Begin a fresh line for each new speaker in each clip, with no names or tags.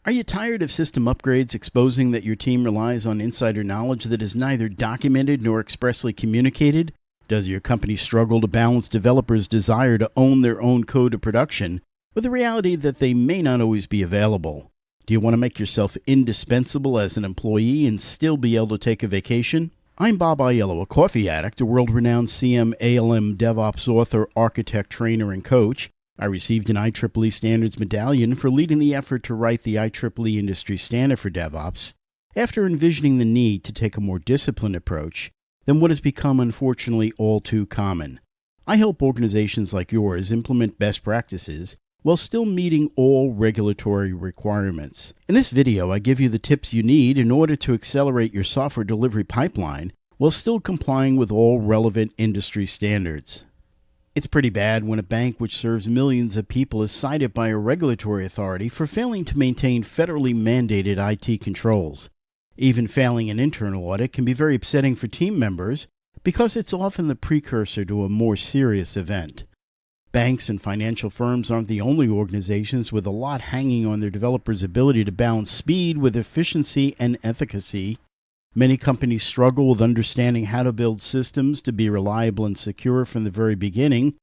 Are you tired of system upgrades exposing that your team relies on insider knowledge that is neither documented nor expressly communicated? Does your company struggle to balance developers' desire to own their own code of production with the reality that they may not always be available? Do you want to make yourself indispensable as an employee and still be able to take a vacation? I'm Bob Aiello, a coffee addict, a world-renowned CM, ALM, DevOps author, architect, trainer, and coach. I received an IEEE Standards Medallion for leading the effort to write the IEEE industry standard for DevOps after envisioning the need to take a more disciplined approach than what has become, unfortunately, all too common. I help organizations like yours implement best practices while still meeting all regulatory requirements. In this video, I give you the tips you need in order to accelerate your software delivery pipeline while still complying with all relevant industry standards. It's pretty bad when a bank which serves millions of people is cited by a regulatory authority for failing to maintain federally mandated IT controls. Even failing an internal audit can be very upsetting for team members because it's often the precursor to a more serious event. Banks and financial firms aren't the only organizations with a lot hanging on their developers' ability to balance speed with efficiency and efficacy. Many companies struggle with understanding how to build systems to be reliable and secure from the very beginning.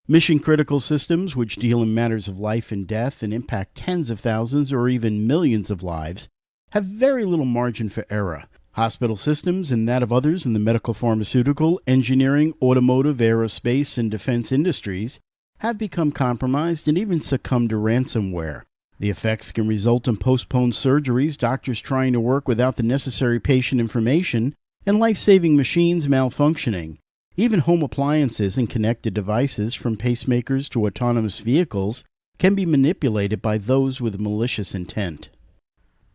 Mission-critical systems, which deal in matters of life and death and impact tens of thousands or even millions of lives, have very little margin for error. Hospital systems and that of others in the medical, pharmaceutical, engineering, automotive, aerospace, and defense industries have become compromised and even succumbed to ransomware. The effects can result in postponed surgeries, doctors trying to work without the necessary patient information, and life-saving machines malfunctioning. Even home appliances and connected devices, from pacemakers to autonomous vehicles, can be manipulated by those with malicious intent.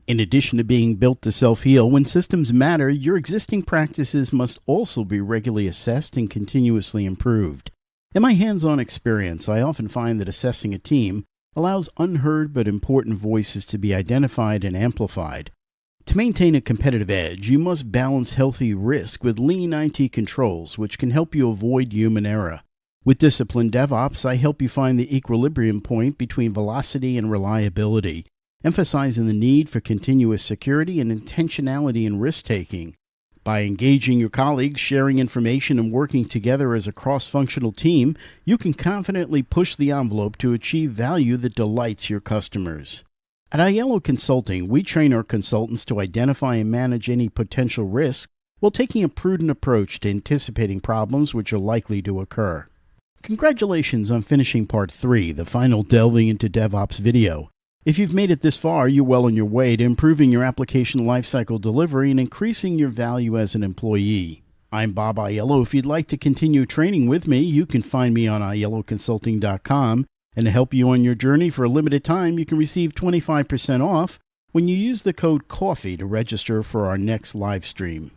In addition to being built to self-heal, when systems matter, your existing practices must also be regularly assessed and continuously improved. In my hands-on experience, I often find that assessing a team allows unheard but important voices to be identified and amplified. To maintain a competitive edge, you must balance healthy risk with lean IT controls, which can help you avoid human error. With disciplined DevOps, I help you find the equilibrium point between velocity and reliability, emphasizing the need for continuous security and intentionality in risk-taking. By engaging your colleagues, sharing information, and working together as a cross-functional team, you can confidently push the envelope to achieve value that delights your customers. At Aiello Consulting, we train our consultants to identify and manage any potential risks while taking a prudent approach to anticipating problems which are likely to occur. Congratulations on finishing Part 3, the final delving into DevOps video. If you've made it this far, you're well on your way to improving your application lifecycle delivery and increasing your value as an employee. I'm Bob Aiello. If you'd like to continue training with me, you can find me on aielloconsulting.com. And to help you on your journey for a limited time, you can receive 25% off when you use the code COFFEE to register for our next live stream.